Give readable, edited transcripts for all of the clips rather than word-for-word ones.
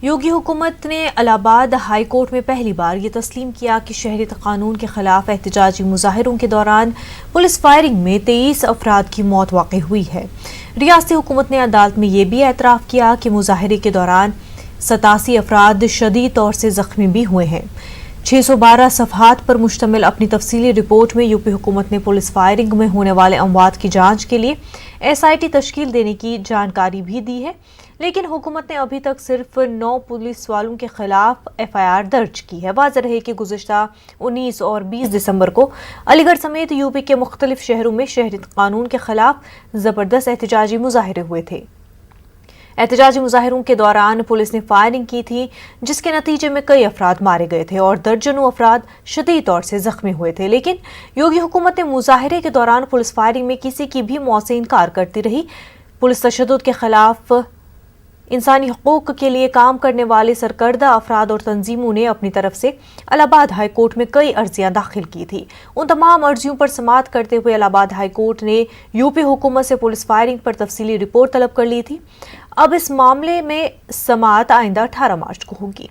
योगी हुकूमत ने Allahabad high court में पहली बार ये तस्लीम किया कि शहरियत कानून के खिलाफ एहतजाजी मुजाहिरों के दौरान पुलिस फायरिंग में 23 अफराद की मौत वाक़ई हुई है। रियासती हुकूमत ने अदालत में यह भी एतराफ़ किया कि मुजाहरे के दौरान 87 अफराद शदीद तौर से जख्मी भी हुए हैं। 612 सफ़हात पर मुश्तमिल अपनी तफसीली रिपोर्ट में यूपी हुकूमत ने पुलिस फायरिंग में होने वाले अमवात की जांच के लिए SIT तश्कील देने की जानकारी भी दी है, लेकिन हुकूमत ने अभी तक सिर्फ 9 पुलिस वालों के खिलाफ FIR दर्ज की है। वाज़ेह रहे कि गुज़िश्ता 19 और 20 दिसंबर को अलीगढ़ समेत यूपी के मुख्तलिफ शहरों में शहरियत कानून के खिलाफ ज़बरदस्त एहतजाजी मुजाहिरे हुए थे। एहतजाजी मुजाहिरों के दौरान पुलिस ने फायरिंग की थी, जिसके नतीजे में कई अफराद मारे गए थे और दर्जनों अफराद शदीद तौर से जख्मी हुए थे। लेकिन योगी हुकूमत ने मुजाहिरे के दौरान पुलिस फायरिंग में किसी की भी मौत से इनकार करती रही। पुलिस तशद्दुद के खिलाफ इंसानी हकूक के लिए काम करने वाले सरकर्दा अफराद और तंजीमों ने अपनी तरफ से इलाहाबाद हाई कोर्ट में कई अर्जियां दाखिल की थी। उन तमाम अर्जियों पर समाअत करते हुए इलाहाबाद हाई कोर्ट ने यूपी हुकूमत से पुलिस फायरिंग पर तफसीली रिपोर्ट तलब कर ली थी। अब इस मामले में समाअत आइंदा 18 मार्च को होगी।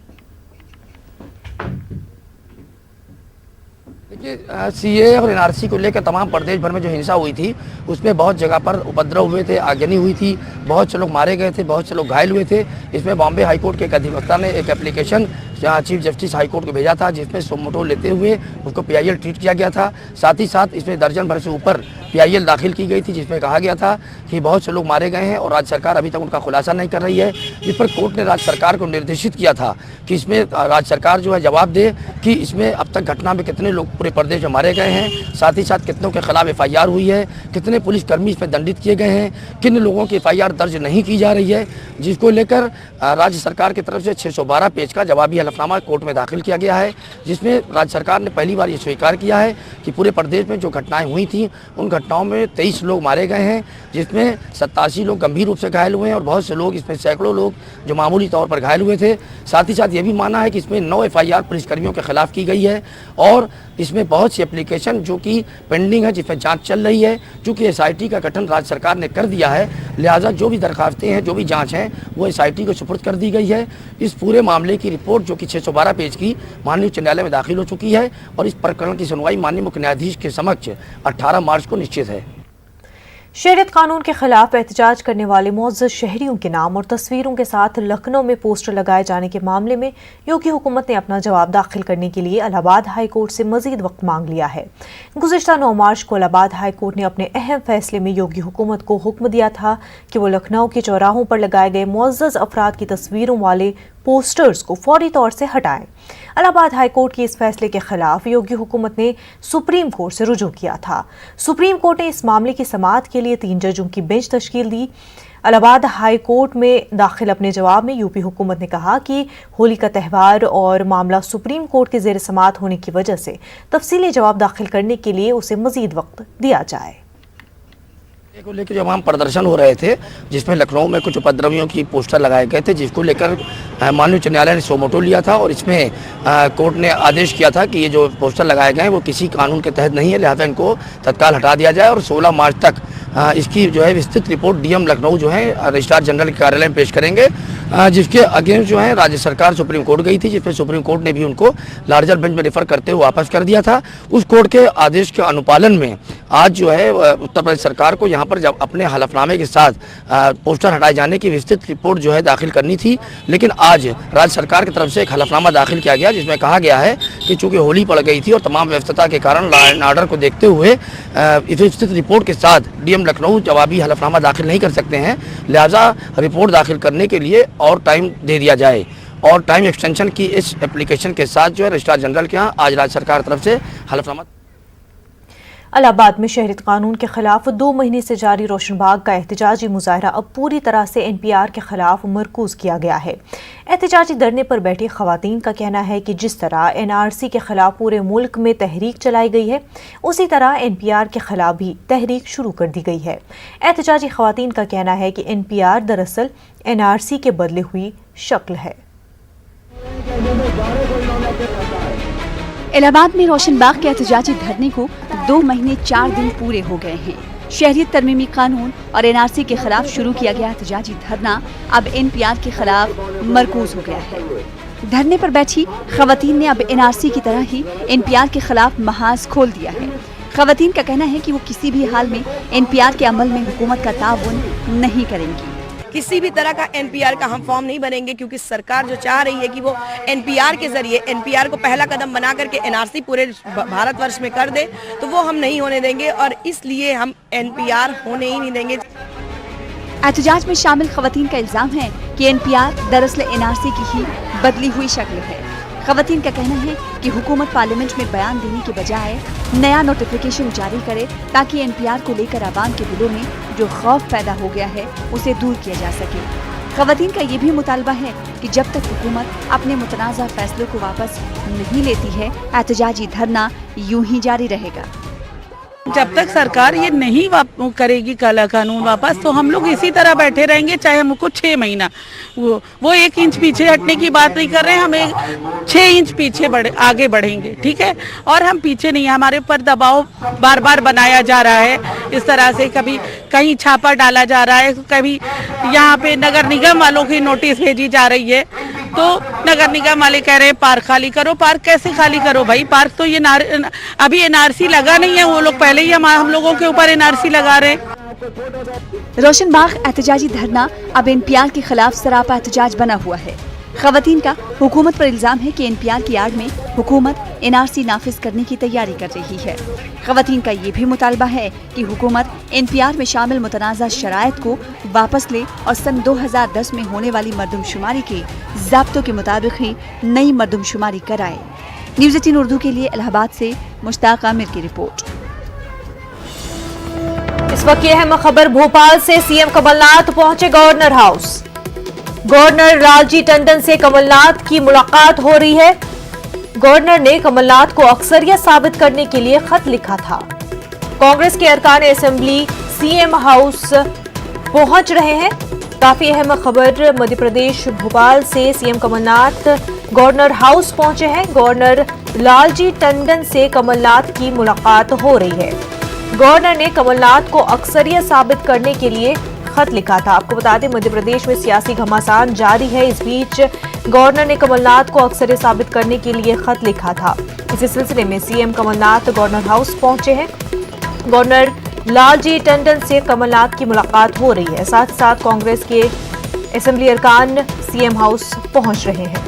देखिए, CAA और NRC को लेकर तमाम प्रदेश भर में जो हिंसा हुई थी उसमें बहुत जगह पर उपद्रव हुए थे, आगजनी हुई थी, बहुत से लोग मारे गए थे, बहुत से लोग घायल हुए थे। इसमें बॉम्बे हाई कोर्ट के एक अधिवक्ता ने एक application chief justice high court को भेजा था, जिसमें सुमोटो लेते हुए उसको PIL ट्रीट किया गया था। साथ ही साथ इसमें दर्जन भर से ऊपर PIL दाखिल की गई थी, जिसमें कहा गया था कि बहुत से लोग मारे गए हैं और राज्य सरकार अभी तक उनका खुलासा नहीं कर रही है। इस पर कोर्ट ने राज्य सरकार को निर्देशित किया था कि इसमें राज्य सरकार जो है जवाब दे कि इसमें अब तक घटना में कितने लोग पूरे प्रदेश में मारे गए हैं, साथ ही साथ कितनों के खिलाफ FIR हुई है, कितने पुलिसकर्मी इसमें दंडित किए गए हैं, किन लोगों की FIR दर्ज नहीं की जा रही है, जिसको लेकर राज्य सरकार की तरफ से 612 पेज का जवाबी हलफनामा कोर्ट में दाखिल किया गया है, जिसमें राज्य सरकार ने पहली बार ये स्वीकार किया है कि पूरे प्रदेश में जो घटनाएं हुई थी उन घटनाओं में 23 लोग मारे गए हैं, जिसमें 87 लोग गंभीर रूप से घायल हुए हैं और बहुत से लोग, इसमें सैकड़ों लोग जो मामूली तौर पर घायल हुए थे। साथ ही साथ ये भी माना है कि इसमें 9 FIR पुलिसकर्मियों के खिलाफ की गई है और इसमें बहुत सी एप्लीकेशन जो कि पेंडिंग है, जिसमें जांच चल रही है। चूँकि SIT का गठन राज्य सरकार ने कर दिया है, लिहाजा जो भी दरखास्तें हैं, जो भी जांच हैं, वो SIT को सुपुर्द कर दी गई है। इस पूरे मामले की रिपोर्ट जो कि 612 पेज की माननीय उच्च न्यायालय में दाखिल हो चुकी है और इस प्रकरण की सुनवाई माननीय मुख्य न्यायाधीश के समक्ष 18 मार्च को निश्चित है। शहरियत कानून के खिलाफ एहतजाज करने वाले मुअज़्ज़ज़ शहरियों के नाम और तस्वीरों के साथ लखनऊ में पोस्टर लगाए जाने के मामले में योगी हुकूमत ने अपना जवाब दाखिल करने के लिए इलाहाबाद हाई कोर्ट से मजीद वक्त मांग लिया है। गुज़िश्ता 9 मार्च को इलाहाबाद हाई कोर्ट ने अपने अहम फैसले में योगी हुकूमत को हुक्म दिया था कि वो लखनऊ के चौराहों पर लगाए गए मुअज़्ज़ज़ अफराद की तस्वीरों वाले पोस्टर्स को फौरी तौर से हटाएं। इलाहाबाद हाई कोर्ट के इस फैसले के खिलाफ योगी हुकूमत ने सुप्रीम कोर्ट से रुजू किया था। सुप्रीम कोर्ट ने इस मामले की समाअत के लिए 3 जजों की बेंच तश्कील दी। इलाहाबाद हाई कोर्ट में दाखिल अपने जवाब में यूपी हुकूमत ने कहा कि होली का त्यौहार और मामला सुप्रीम कोर्ट के ज़ेर समाअत होने की वजह से तफसीली जवाब दाखिल करने के लिए उसे मजीद वक्त दिया जाए। को लेकर जब हम प्रदर्शन हो रहे थे, जिसमें लखनऊ में कुछ उपद्रवियों की पोस्टर लगाए गए थे, जिसको लेकर माननीय उच्च न्यायालय ने सोमोटो लिया था और इसमें कोर्ट ने आदेश किया था कि ये जो पोस्टर लगाए गए हैं वो किसी कानून के तहत नहीं है, लिहाजा इनको तत्काल हटा दिया जाए और 16 मार्च तक इसकी जो है विस्तृत रिपोर्ट DM लखनऊ जो है रजिस्ट्रार जनरल के कार्यालय में पेश करेंगे, जिसके अगेंस्ट जो है राज्य सरकार सुप्रीम कोर्ट गई थी, जिसमें सुप्रीम कोर्ट ने भी उनको लार्जर बेंच में रेफर करते हुए वापस कर दिया था। उस कोर्ट के आदेश के अनुपालन में आज जो है उत्तर प्रदेश सरकार को यहाँ पर जब अपने हलफनामे के साथ पोस्टर हटाए जाने की विस्तृत रिपोर्ट जो है दाखिल करनी थी, लेकिन आज राज्य सरकार की तरफ से एक हलफनामा दाखिल किया गया, जिसमें कहा गया है कि चूंकि होली पड़ गई थी और तमाम व्यस्तता के कारण लॉ एंड ऑर्डर को देखते हुए इस विस्तृत रिपोर्ट के साथ DM लखनऊ जवाबी हलफनामा दाखिल नहीं कर सकते हैं, लिहाजा रिपोर्ट दाखिल करने के लिए और टाइम दे दिया जाए। और टाइम एक्सटेंशन की इस एप्लीकेशन के साथ जो है रजिस्ट्रार जनरल के यहाँ आज राज्य सरकार की तरफ से हलफनामा। इलाहाबाद में शहरियत कानून के खिलाफ 2 महीने से जारी रोशनबाग का एहतजाजी मुजाहरा अब पूरी तरह से NPR के खिलाफ मरकूज किया गया है। एहतजाजी धरने पर बैठी खवातीन का कहना है कि जिस तरह NRC के खिलाफ पूरे मुल्क में तहरीक चलाई गई है, उसी तरह NPR के खिलाफ भी तहरीक शुरू कर दी गई है। एहतजाजी खवातीन का कहना है कि NPR दरअसल NRC के बदले हुई शक्ल है। इलाहाबाद में रोशनबाग के एहतजाजी धरने को 2 महीने 4 दिन पूरे हो गए हैं। शहरियत तरमीमी कानून और एनआरसी के खिलाफ शुरू किया गया एहतजाजी धरना अब एनपीआर के खिलाफ मरकूज हो गया है। धरने पर बैठी खवातीन ने अब एनआरसी की तरह ही एनपीआर के खिलाफ महाज खोल दिया है। खवातीन का कहना है कि वो किसी भी हाल में एनपीआर के अमल में हुकूमत का ताउन नहीं करेंगी। किसी भी तरह का एनपीआर का हम फॉर्म नहीं भरेंगे, क्योंकि सरकार जो चाह रही है कि वो एनपीआर के जरिए एनपीआर को पहला कदम बना करके एनआरसी पूरे भारतवर्ष में कर दे, तो वो हम नहीं होने देंगे और इसलिए हम एनपीआर होने ही नहीं देंगे। एहतजाज में शामिल खवातीन का इल्जाम है कि एनपीआर दरअसल एनआरसी की ही बदली हुई शक्ल है। खवातीन का कहना है कि हुकूमत पार्लियामेंट में बयान देने के बजाय नया नोटिफिकेशन जारी करे ताकि एनपीआर को लेकर आवाम के दिलों में जो खौफ पैदा हो गया है उसे दूर किया जा सके। खवातीन का ये भी मुतालबा है कि जब तक हुकूमत अपने मुतनाज़ा फैसलों को वापस नहीं लेती है, एहतजाजी धरना यूं ही जारी रहेगा। जब तक सरकार ये नहीं करेगी काला कानून वापस, तो हम लोग इसी तरह बैठे रहेंगे, चाहे हमको 6 महीना। वो 1 इंच पीछे हटने की बात नहीं कर रहे हैं, हमें 6 इंच पीछे आगे बढ़ेंगे, ठीक है। और हम पीछे नहीं, हमारे ऊपर दबाव बार बार बनाया जा रहा है इस तरह से। कभी कहीं छापा डाला जा रहा है, कभी यहाँ पे नगर निगम वालों की नोटिस भेजी जा रही है, तो नगर निगम वाले कह रहे हैं पार्क खाली करो। पार्क कैसे खाली करो भाई? पार्क तो ये अभी एनआरसी लगा नहीं है, वो लोग पहले ही हम लोगों के ऊपर एनआरसी लगा रहे हैं। रोशनबाग एहतजाजी धरना अब एनपीआर के खिलाफ सरापा एहतजाज बना हुआ है। खवातीन का हुकूमत पर इल्जाम है कि एनपीआर की आड़ में हुकूमत एनआरसी नाफिज करने की तैयारी कर रही है। खवातीन का ये भी मुतालबा है कि हुकूमत एनपीआर में शामिल मुतनाज़ा शराइत को वापस ले और सन 2010 में होने वाली मरदमशुमारी के ज़ाब्तों के मुताबिक ही नई मरदमशुमारी कराए। न्यूज़ 18 उर्दू के लिए इलाहाबाद से मुश्ताक आमिर की रिपोर्ट। इस वक्त की अहम खबर भोपाल से। सीएम कमलनाथ पहुंचे governor house. Governor Lalji Tandon से कमलनाथ की मुलाकात हो रही है। गवर्नर ने कमलनाथ को अक्सरियत साबित करने के लिए खत लिखा था। कांग्रेस के अरकान असेंबली सीएम हाउस पहुंच रहे हैं। काफी अहम खबर मध्य प्रदेश भोपाल से। सीएम कमलनाथ गवर्नर हाउस पहुंचे हैं। गवर्नर लालजी टंडन से कमलनाथ की मुलाकात हो रही है। गवर्नर ने कमलनाथ को अक्सरियत साबित करने के लिए खत लिखा था। आपको बता दें मध्य प्रदेश में सियासी घमासान जारी है। इस बीच गवर्नर ने कमलनाथ को अक्सरियत साबित करने के लिए खत लिखा था। इसी सिलसिले में सीएम कमलनाथ गवर्नर हाउस पहुंचे हैं। गवर्नर लालजी टंडन से कमलनाथ की मुलाकात हो रही है। साथ ही साथ कांग्रेस के असेंबली अरकान सीएम हाउस पहुंच रहे हैं।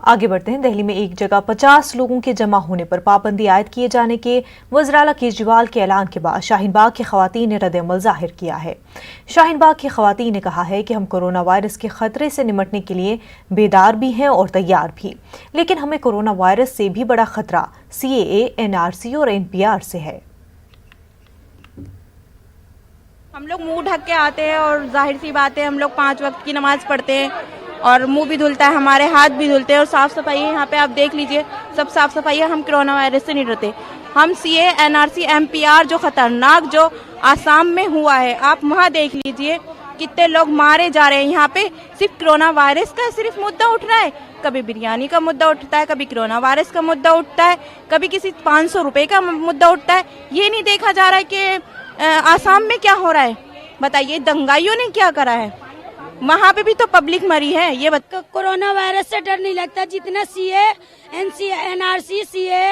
आगे बढ़ते हैं। दिल्ली में एक जगह 50 लोगों के जमा होने पर पाबंदी आयद किए जाने के वज़ीर-ए-आला केजरीवाल के ऐलान के बाद शाहीन बाग की खवातीन ने रद्द-ए-अमल जाहिर किया है। शाहीन बाग की खवातीन ने कहा है कि हम कोरोना वायरस के खतरे से निपटने के लिए बेदार भी हैं और तैयार भी, लेकिन हमें कोरोना वायरस से भी बड़ा खतरा सीएए, एनआरसी और एनपीआर से है। हम लोग मुंह ढक के आते हैं और जाहिर सी बात है हम लोग 5 वक्त की नमाज पढ़ते हैं और मुंह भी धुलता है, हमारे हाथ भी धुलते हैं और साफ सफाई है। यहाँ पे आप देख लीजिए सब साफ सफाई है। हम कोरोना वायरस से नहीं डरते। हम सीए, एनआरसी, एमपीआर जो खतरनाक जो आसाम में हुआ है, आप वहाँ देख लीजिए कितने लोग मारे जा रहे हैं। यहाँ पे सिर्फ कोरोना वायरस का सिर्फ मुद्दा उठ रहा है, कभी बिरयानी का मुद्दा उठता है, कभी कोरोना वायरस का मुद्दा उठता है, कभी किसी 500 रुपए का मुद्दा उठता है। ये नहीं देखा जा रहा है कि आसाम में क्या हो रहा है। बताइए दंगाइयों ने क्या करा है, वहाँ पे भी तो पब्लिक मरी है। ये कोरोना वायरस से डर नहीं लगता जितना सीए, एनआरसी, सीए,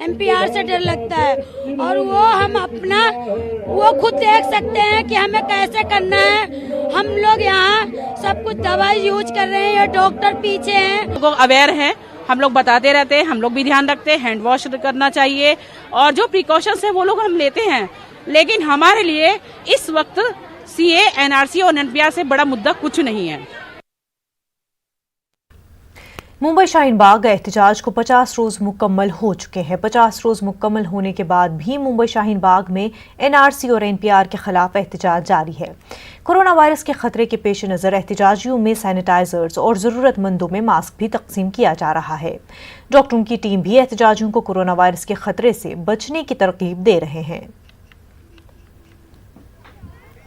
एमपीआर से डर लगता है। और वो हम अपना वो खुद देख सकते हैं कि हमें कैसे करना है। हम लोग यहाँ सब कुछ दवाई यूज कर रहे हैं, डॉक्टर पीछे हैं। लोग अवेयर हैं, हम लोग बताते रहते हैं, हम लोग भी ध्यान रखते हैं। हैंड वॉश करना चाहिए और जो प्रिकॉशंस है वो लोग हम लेते हैं। लेकिन हमारे लिए इस वक्त सीए, एनआरसी और एनपीआर से बड़ा मुद्दा कुछ नहीं है। मुंबई शाहीन बाग एहतजाज को 50 रोज मुकम्मल हो चुके हैं। 50 रोज मुकम्मल होने के बाद भी मुंबई शाहीन बाग में एनआरसी और एनपीआर के खिलाफ एहतजाज जारी है। कोरोना वायरस के खतरे के पेश नजर एहतजाजियों में सैनिटाइजर्स और जरूरतमंदों में मास्क भी तकसीम किया जा रहा है। डॉक्टरों की टीम भी एहतजाजियों को कोरोना वायरस के खतरे से बचने की तरकीब दे रहे हैं।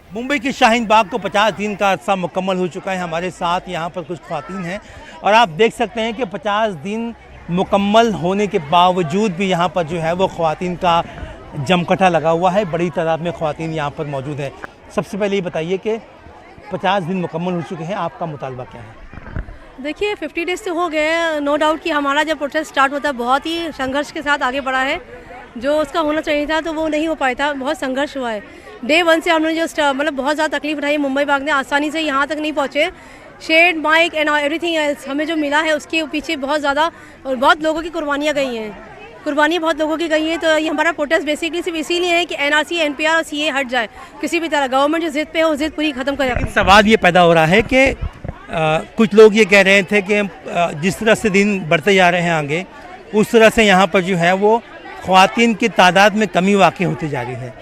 मुंबई के शाहीन बाग को 50 दिन का अरसा मुकम्मल हो चुका है। हमारे साथ यहाँ पर कुछ ख्वातीन हैं और आप देख सकते हैं कि 50 दिन मुकम्मल होने के बावजूद भी यहाँ पर जो है वो ख्वातीन का जमकटा लगा हुआ है। बड़ी तादाद में ख्वातीन यहाँ पर मौजूद है। सबसे पहले ये बताइए कि 50 दिन मुकम्मल हो चुके हैं, आपका मुतालबा क्या है? देखिए 50 डेज से हो गए हैं। नो डाउट कि हमारा जब प्रोटेस्ट स्टार्ट होता है बहुत ही संघर्ष के साथ आगे बढ़ा है। जो उसका होना चाहिए था तो वो नहीं हो पाया था, बहुत संघर्ष हुआ है। डे 1 से हमने जो मतलब बहुत ज़्यादा तकलीफ उठाई। मुंबई बाग ने आसानी से यहाँ तक नहीं पहुँचे। Shade mic and everything else हमें जो मिला है उसके पीछे बहुत ज़्यादा और बहुत लोगों की कुर्बानियाँ गई हैं। कुर्बानियाँ बहुत लोगों की गई हैं। तो ये हमारा प्रोटेस्ट बेसिकली सिर्फ इसीलिए है कि एनआरसी, एनपीआर और सीए हट जाए। किसी भी तरह गवर्नमेंट जो जिद पे है वो जिद पूरी ख़त्म करे। सवाल ये पैदा हो रहा है कि कुछ लोग ये कह रहे थे कि जिस तरह से दिन बढ़ते जा रहे हैं आगे, उस तरह से यहाँ पर जो है वो ख्वातीन की तादाद में कमी वाक़ई होती जा रही है।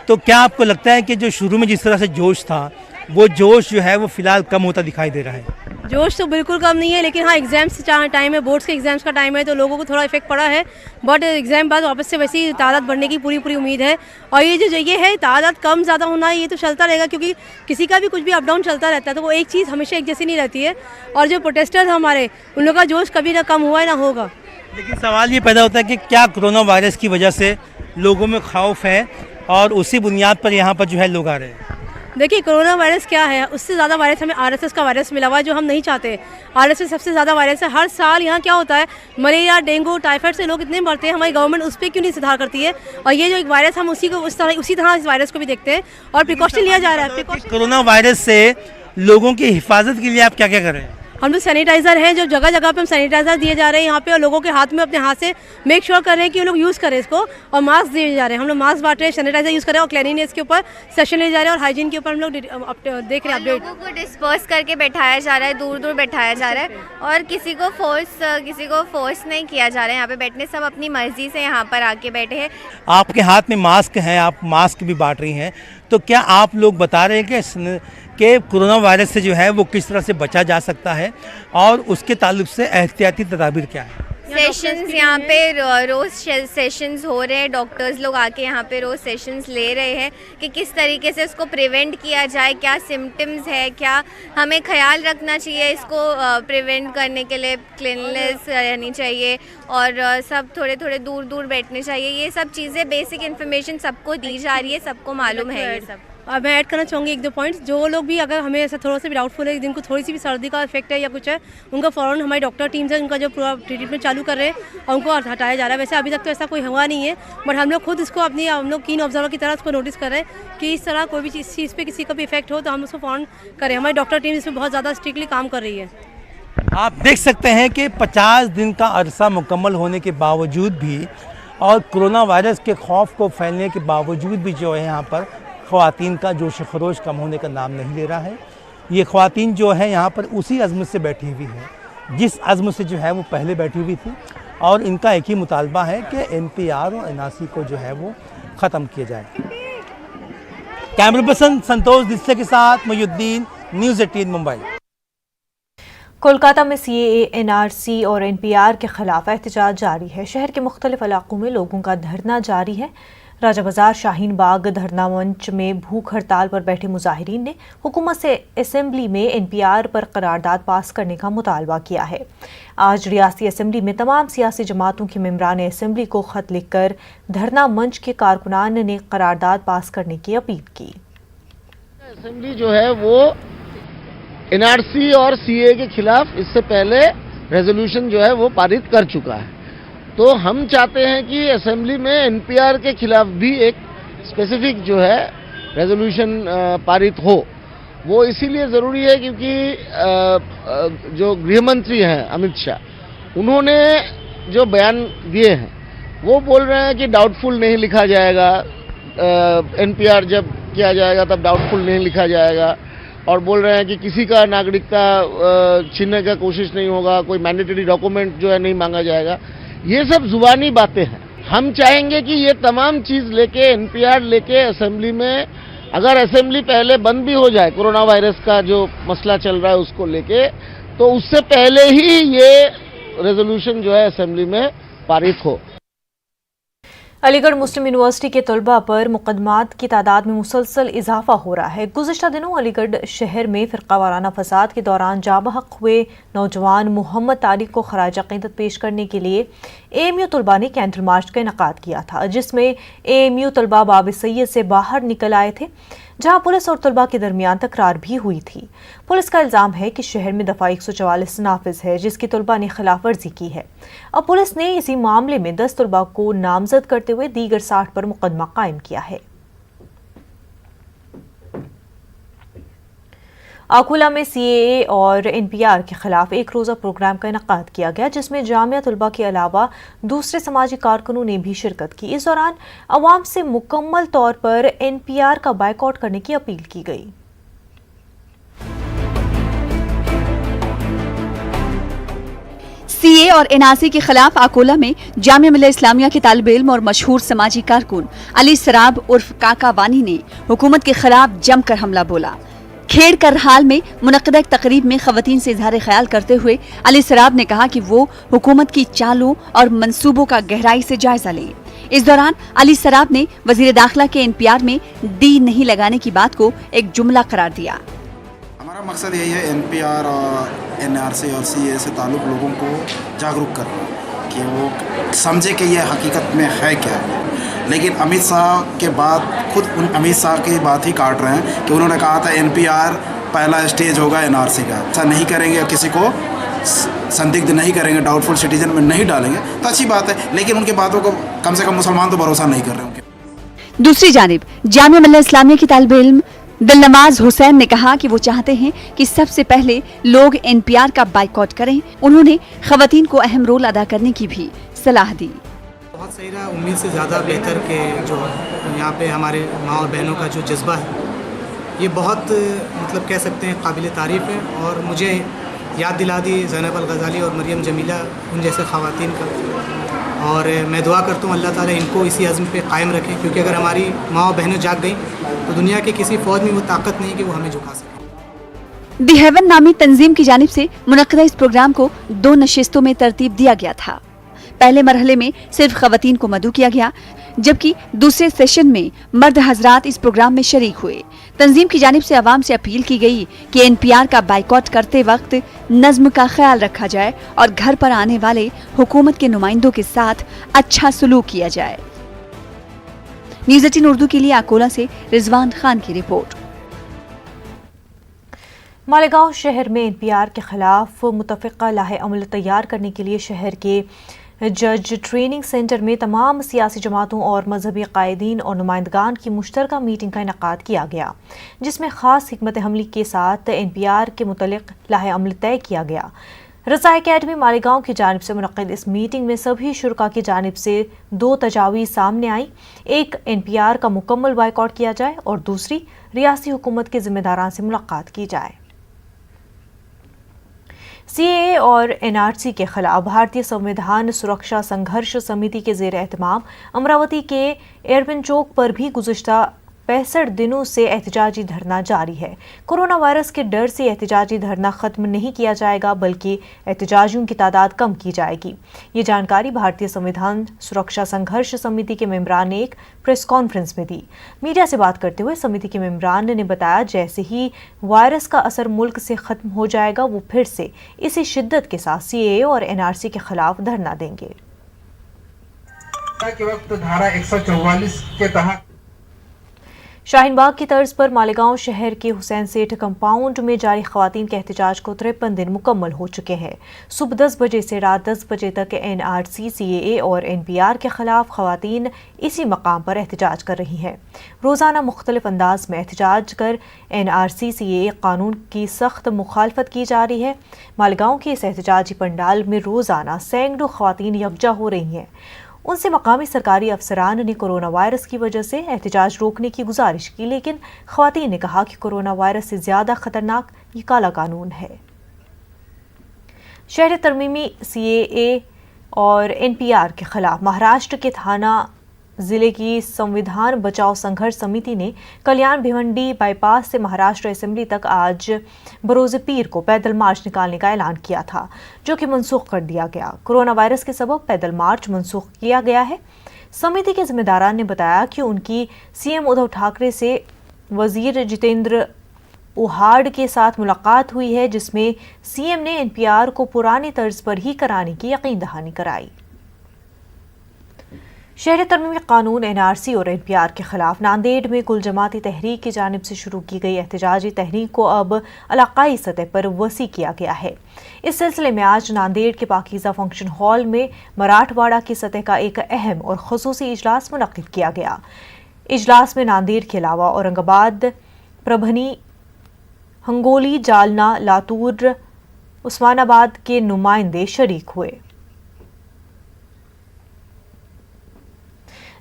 तो क्या आपको लगता है कि जो शुरू में जिस तरह से जोश था वो जोश जो है वो फ़िलहाल कम होता दिखाई दे रहा है? जोश तो बिल्कुल कम नहीं है, लेकिन हाँ एग्ज़ाम्स टाइम है, बोर्ड्स के एग्ज़ाम्स का टाइम है तो लोगों को थोड़ा इफेक्ट पड़ा है। बट एग्ज़ाम बाद वापस से वैसी तादाद बढ़ने की पूरी उम्मीद है। और ये है तादाद कम ज़्यादा होना ये तो चलता रहेगा, क्योंकि किसी का भी कुछ भी अप डाउन चलता रहता है। तो वो एक चीज़ हमेशा एक जैसी नहीं रहती है। और जो प्रोटेस्टर्स हमारे, उन लोगों का जोश कभी ना कम हुआ है ना होगा। लेकिन सवाल ये पैदा होता है कि क्या कोरोना वायरस की वजह से लोगों में खौफ है और उसी बुनियाद पर यहाँ पर जो है लोग आ रहे हैं? देखिए कोरोना वायरस क्या है, उससे ज़्यादा वायरस हमें आरएसएस का वायरस मिला हुआ है, जो हम नहीं चाहते। आरएसएस सबसे ज़्यादा वायरस है। हर साल यहाँ क्या होता है, मलेरिया, डेंगू, टाइफाइड से लोग इतने मरते हैं। हमारी गवर्नमेंट उस पर क्यों नहीं सुधार करती है? और ये जो एक वायरस, हम उसी तरह इस वायरस को भी देखते हैं और प्रिकॉशन लिया जा रहा है। कोरोना वायरस से लोगों की हिफाजत के लिए आप क्या क्या कर रहे हैं? हम लोग सैनिटाइज़र हैं, जो जगह जगह पे हम सैनिटाइज़र दिए जा रहे हैं यहाँ पे, और लोगों के हाथ में अपने हाथ से मेक श्योर कर रहे हैं कि वो लोग यूज़ करें इसको। और मास्क दिए जा रहे हैं, हम लोग मास्क बांट रहे हैं, सैनिटाइज़र यूज़ कर रहे हैं और क्लीनिनेस के ऊपर सेशन ले जा रहे हैं और हाइजीन के ऊपर हम लोग देख रहे हैं अपडेट। लोगों को डिस्पर्स करके बैठाया जा रहा है, दूर दूर बैठाया जा रहा है और किसी को फोर्स नहीं किया जा रहा है यहाँ पे बैठने। सब अपनी मर्जी से यहाँ पर आके बैठे हैं। आपके हाथ में मास्क है, आप मास्क भी बांट रही हैं, तो क्या आप लोग बता रहे हैं कि कोरोना वायरस से जो है वो किस तरह से बचा जा सकता है और उसके ताल्लुक से एहतियाती तदाबीर क्या है? सेशंस यहाँ पे रोज़ सेशंस हो रहे हैं। डॉक्टर्स लोग आके यहाँ पे रोज़ सेशंस ले रहे हैं कि किस तरीके से इसको प्रिवेंट किया जाए, क्या सिम्टम्स है, क्या हमें ख्याल रखना चाहिए इसको प्रिवेंट करने के लिए। क्लीननेस रहनी चाहिए और सब थोड़े थोड़े दूर दूर बैठने चाहिए। ये सब चीज़ें बेसिक इन्फॉर्मेशन सबको दी जा रही है, सबको मालूम है ये सब। मैं ऐड करना चाहूँगी 1-2 पॉइंट्स। जो लोग भी अगर हमें ऐसा थोड़ा सा भी डाउटफुल है, जिनको थोड़ी सी भी सर्दी का इफेक्ट है या कुछ है, उनका फ़ौरन हमारी डॉक्टर टीम्स है, उनका जो पूरा ट्रीटमेंट चालू कर रहे हैं और उनको हटाया जा रहा है। वैसे अभी तक तो ऐसा कोई हुआ नहीं है, बट हम लोग खुद इसको हम लोग कीन ऑब्जर्वर की तरह इसको नोटिस कर रहे हैं कि इस तरह कोई भी इस चीज़ पर किसी का भी इफेक्ट हो तो हम उसको फ़ौरन करें। हमारी डॉक्टर टीम इसमें बहुत ज़्यादा स्ट्रिक्टली काम कर रही है। आप देख सकते हैं कि 50 दिन का अरसा मुकम्मल होने के बावजूद भी और कोरोना वायरस के खौफ को फैलने के बावजूद भी जो है यहाँ पर ख़वातीन का जोश खरोश कम होने का नाम नहीं ले रहा है। ये ख़वातीन जो है यहाँ पर उसी अज़्म से बैठी हुई है जिस अज़्म से जो है वो पहले बैठी हुई थी और इनका एक ही मुतालबा है कि एनपीआर और एनआरसी को जो है वो ख़त्म किया जाए। कैमरा पर्सन संतोष दिस्से के साथ मोयुद्दीन, न्यूज़ 18 मुंबई। कोलकाता में सीएए, एनआरसी और एनपीआर के खिलाफ एहतजाज जारी है। शहर के मुख्तलिफ इलाकों में लोगों का धरना जारी है। राजा बाजार, शाहीन बाग धरना मंच में भूख हड़ताल पर बैठे मुजाहिरीन ने हुकूमत से असेंबली में एनपीआर पर करारदाद पास करने का मुतालबा किया है। आज रियासती असेंबली में तमाम सियासी जमातों के मेंबरान असेंबली को खत लिखकर धरना मंच के कारकुनान ने करारदाद पास करने की अपील की। असेंबली जो है वो एनआरसी और सीए के खिलाफ इससे पहले रेजोल्यूशन जो है वो पारित कर चुका है। तो हम चाहते हैं कि असेंबली में एनपीआर के खिलाफ भी एक स्पेसिफिक जो है रेजोल्यूशन पारित हो। वो इसीलिए ज़रूरी है क्योंकि जो गृह मंत्री हैं अमित शाह, उन्होंने जो बयान दिए हैं वो बोल रहे हैं कि डाउटफुल नहीं लिखा जाएगा, एनपीआर जब किया जाएगा तब डाउटफुल नहीं लिखा जाएगा, और बोल रहे हैं कि किसी का नागरिकता छीनने का कोशिश नहीं होगा, कोई मैंडेटरी डॉक्यूमेंट जो है नहीं मांगा जाएगा। ये सब जुबानी बातें हैं। हम चाहेंगे कि ये तमाम चीज़ लेके, एनपीआर लेके असेंबली में, अगर असेंबली पहले बंद भी हो जाए कोरोना वायरस का जो मसला चल रहा है उसको लेके, तो उससे पहले ही ये रेजोल्यूशन जो है असेंबली में पारित हो। अलीगढ़ मुस्लिम यूनिवर्सिटी के तलबा पर मुकदमात की तादाद में मुसलसल इजाफा हो रहा है। गुज़िश्ता दिनों अलीगढ़ शहर में फ़िरक़ावाराना फसाद के दौरान जाबहक हुए नौजवान मोहम्मद तारिक को खराज अक़ीदत पेश करने के लिए AMU तलबा ने कैंडल मार्च का इनेकाद किया था, जिसमें AMU तलबा बाब सैयद से बाहर निकल आए थे, जहां पुलिस और तलबा के दरमियान तकरार भी हुई थी। पुलिस का इल्जाम है कि शहर में दफ़ा 144 नाफिज है, जिसकी तलबा ने खिलाफ वर्जी की है। अब पुलिस ने इसी मामले में 10 तलबा को नामजद करते हुए दीगर 60 पर मुकदमा कायम किया है। आकोला में CAA और NPR के खिलाफ एक रोज़ा प्रोग्राम का इनेकाद किया गया, जिसमें जामिया तलबा के अलावा दूसरे समाजी कारकुनों ने भी शिरकत की। इस दौरान अवाम से मुकम्मल तौर पर NPR का बायकॉट करने की अपील की गई। CAA और NRC के खिलाफ आकोला में जामिया मिल्लत इस्लामिया के तालिब इल्म और मशहूर समाजी कारकुन अली सराब उर्फ काका वानी ने हुकूमत के खिलाफ जमकर हमला बोला। खेड़ करहाल में मुनक़दा एक तकरीब में ख़वातीन से इज़हार ख्याल करते हुए अली सराब ने कहा कि वो हुकूमत की चालों और मंसूबों का गहराई से जायजा लें। इस दौरान अली सराब ने वज़ीर दाखिला के NPR में D नहीं लगाने की बात को एक जुमला करार दिया। हमारा मकसद यही है NPR और NRC और CAA से ताल्लुक़ लोगों को जागरूक करना कि वो समझे कि ये हकीकत में है क्या। लेकिन अमित शाह के बाद खुद उन अमित शाह की बात ही काट रहे हैं कि उन्होंने कहा था NPR पहला स्टेज होगा NRC का। ऐसा नहीं करेंगे, किसी को संदिग्ध नहीं करेंगे, डाउटफुल सिटीजन में नहीं डालेंगे तो अच्छी बात है, लेकिन उनकी बातों को कम से कम मुसलमान तो भरोसा नहीं कर रहे उनके। दूसरी जानिब जामिया मिल्लत इस्लामिया की तालिब इल्म दिलनवाज हुसैन ने कहा कि वो चाहते हैं कि सबसे पहले लोग NPR का बाइकॉट करें। उन्होंने ख़वातीन को अहम रोल अदा करने की भी सलाह दी। बहुत सही रहा, उम्मीद से ज़्यादा बेहतर के जो यहाँ पे हमारे माँ और बहनों का जो जज्बा है ये बहुत मतलब कह सकते हैं काबिल तारीफ़ है, और मुझे याद दिला दी ज़ैनब अल-गज़ाली और मरियम जमीला उन जैसे ख़वातीन का, और मैं दुआ करता हूँ अल्लाह ताला इनको इसी अज़्म पे कायम रखें, क्योंकि अगर हमारी माँ और बहनें जाग गई तो दुनिया के किसी फ़ौज में वो ताकत नहीं कि वो हमें झुका सके। दी हेवन नामी तंजीम की जानिब से मुनक़दा इस प्रोग्राम को 2 नशिस्तों में तरतीब दिया गया था। पहले मरहले में सिर्फ ख़वातीन को मदऊ किया गया, जबकि दूसरे सेशन में मर्द हजरात इस प्रोग्राम में शरीक हुए। तंजीम की जानिब से आवाम से अपील की गई कि NPR का बाइकॉट करते वक्त नज्म का ख्याल रखा जाए और घर पर आने वाले हुकूमत के नुमाइंदों के साथ अच्छा सलूक किया जाए। न्यूज़ 18 उर्दू के लिए आकोला से रिजवान खान की रिपोर्ट। मालेगांव शहर में NPR के खिलाफ मुतफ़िक़ा लाहे अमल तैयार करने के लिए शहर के जज ट्रेनिंग सेंटर में तमाम सियासी जमातों और मजहबी कायदीन और नुमाइंदगान की मुश्तरका मीटिंग का इनेकाद किया गया, जिसमें ख़ास हिकमत हमली के साथ NPR के मुतल्लिक़ लाहे अमल तय किया गया। रज़ा अकेडमी मालेगांव की जानिब से मुनक़्क़िद इस मीटिंग में सभी शुरका की जानिब से 2 तजावीज़ सामने आई। एक, NPR का मुकम्मल बाइकॉट किया जाए और दूसरी, रियासी हुकूमत के ज़िम्मेदारान से मुलाकात की जाए। CAA और NRC के खिलाफ भारतीय संविधान सुरक्षा संघर्ष समिति के ज़ेर एहतमाम अमरावती के एयरपिन चौक पर भी गुज़िश्ता 65 दिनों से एहतजाजी धरना जारी है। कोरोना वायरस के डर से एहतजाजी धरना खत्म नहीं किया जाएगा, बल्कि एहतजाजियों की तादाद कम की जाएगी। ये जानकारी भारतीय संविधान सुरक्षा संघर्ष समिति के मेंबरान ने एक प्रेस कॉन्फ्रेंस में दी। मीडिया से बात करते हुए समिति के मेंबरान ने बताया, जैसे ही वायरस का असर मुल्क से खत्म हो जाएगा, वो फिर से इसी शिद्दत के साथ CAA और NRC के खिलाफ धरना देंगे। के वक्त धारा 144 के तहत शाहीन बाग की तर्ज पर मालेगांव शहर के हुसैन सेठ कंपाउंड में जारी खवातीन के एहतजाज को 53 दिन मुकम्मल हो चुके हैं। सुबह 10 बजे से रात 10 बजे तक NRC, CAA और NPR के खिलाफ खवातीन इसी मकाम पर एहतजाज कर रही हैं। रोज़ाना मुख्तलिफ अंदाज में एहतजाज कर NRC, CAA कानून की सख्त मुखालफत की जा रही है। मालेगांव के इस एहतजाजी पंडाल में रोज़ाना सैकड़ों खवातीन यकजा हो रही हैं। उनसे मकामी सरकारी अफसरान ने कोरोना वायरस की वजह से एहतजाज रोकने की गुजारिश की, लेकिन ख्वातीन ने कहा कि कोरोना वायरस से ज़्यादा खतरनाक ये काला कानून है। शहर तरमीमी CAA और NPR के खिलाफ महाराष्ट्र के थाना जिले की संविधान बचाओ संघर्ष समिति ने कल्याण भिवंडी बाईपास से महाराष्ट्र असेंबली तक आज बरोज़ पीर को पैदल मार्च निकालने का ऐलान किया था, जो कि मनसूख कर दिया गया। कोरोना वायरस के सबब पैदल मार्च मनसूख किया गया है। समिति के जिम्मेदारान ने बताया कि उनकी सीएम उद्धव ठाकरे से वजीर जितेंद्र उहाड़ के साथ मुलाकात हुई है, जिसमें सीएम ने एनपीआर को पुराने तर्ज पर ही कराने की यकीन दहानी कराई। शहरी तरमीमी कानून एनआरसी और एनपीआर के खिलाफ नांदेड़ में कुल जमाती तहरीक की जानिब से शुरू की गई एहतजाजी तहरीक को अब इलाकाई सतह पर वसी किया गया है। इस सिलसिले में आज नांदेड़ के पाकीज़ा फंक्शन हॉल में मराठवाड़ा की सतह का एक अहम और खुसूसी इजलास मुनक्किद किया गया। इजलास में नांदेड़ के अलावा औरंगाबाद, प्रभनी, हंगोली, जालना, लातूर, उस्मानाबाद के नुमाइंदे शरीक हुए।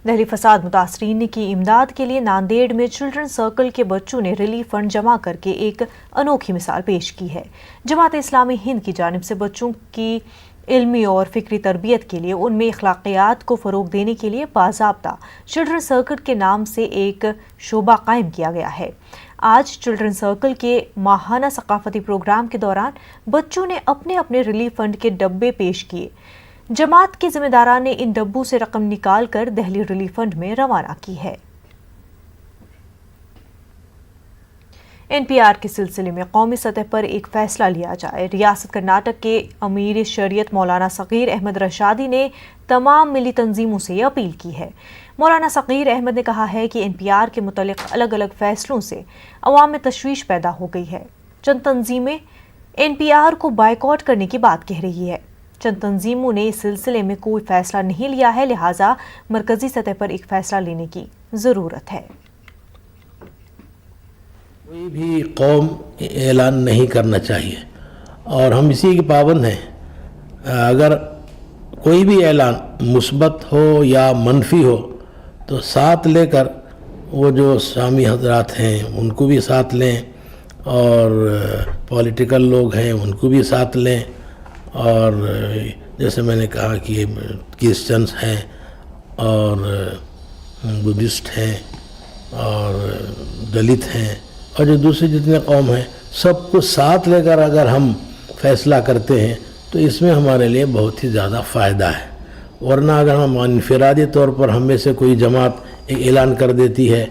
दहली फसाद मुतासरीन की इमदाद के लिए नांदेड़ में चिल्ड्रन सर्कल के बच्चों ने रिलीफ फंड जमा करके एक अनोखी मिसाल पेश की है। जमात इस्लामी हिंद की जानिब से बच्चों की इल्मी और फिक्री तरबियत के लिए उनमें अखलाकियात को फ़रोग देने के लिए बाज़ाब्ता चिल्ड्रन सर्कल के नाम से एक शोबा कायम किया गया है। आज चिल्ड्रन सर्कल के माहाना सकाफती प्रोग्राम के दौरान बच्चों ने अपने अपने रिलीफ फंड के डब्बे पेश किए। जमात के जिम्मेदारान ने इन डब्बों से रकम निकाल कर दहली रिलीफ फंड में रवाना की है। एनपीआर के सिलसिले में कौमी सतह पर एक फैसला लिया जाए। रियासत कर्नाटक के अमीर शरीयत मौलाना सगीर अहमद रशादी ने तमाम मिली तंजीमों से यह अपील की है। मौलाना सगीर अहमद ने कहा है कि एनपीआर के मुतालिक अलग अलग फैसलों से अवाम में तशवीश पैदा हो गई है। चंद तंजीमें एनपीआर को बायकॉट करने की बात कह रही है। चंद तंजीमों ने इस सिलसिले में कोई फैसला नहीं लिया है, लिहाजा मरकजी सतह पर एक फैसला लेने की ज़रूरत है। कोई भी कौम ऐलान नहीं करना चाहिए और हम इसी के पाबंद हैं। अगर कोई भी ऐलान मुस्बत हो या मनफी हो तो साथ लेकर वो जो स्वामी हजरात हैं उनको भी साथ लें और पॉलिटिकल लोग हैं उनको भी साथ लें और जैसे मैंने कहा कि क्रिश्चियंस हैं और बुद्धिस्ट हैं और दलित हैं और जो दूसरे जितने कौम हैं सबको साथ लेकर अगर हम फैसला करते हैं तो इसमें हमारे लिए बहुत ही ज़्यादा फ़ायदा है। वरना अगर हम इनफरादी तौर पर हम में से कोई जमात एक ऐलान कर देती है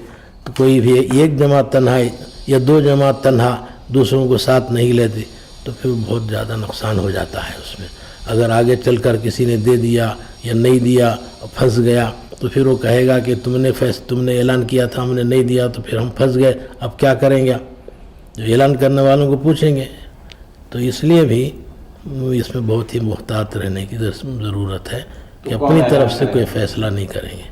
तो कोई भी एक जमात तन्हा या दो जमात तन्हा दूसरों को साथ नहीं लेती तो फिर बहुत ज़्यादा नुकसान हो जाता है उसमें। अगर आगे चलकर किसी ने दे दिया या नहीं दिया फंस गया तो फिर वो कहेगा कि तुमने ऐलान किया था हमने नहीं दिया तो फिर हम फंस गए, अब क्या करेंगे। जो ऐलान करने वालों को पूछेंगे। तो इसलिए भी इसमें बहुत ही मुहतात रहने की ज़रूरत है कि अपनी तरफ से कोई फैसला नहीं करेंगे।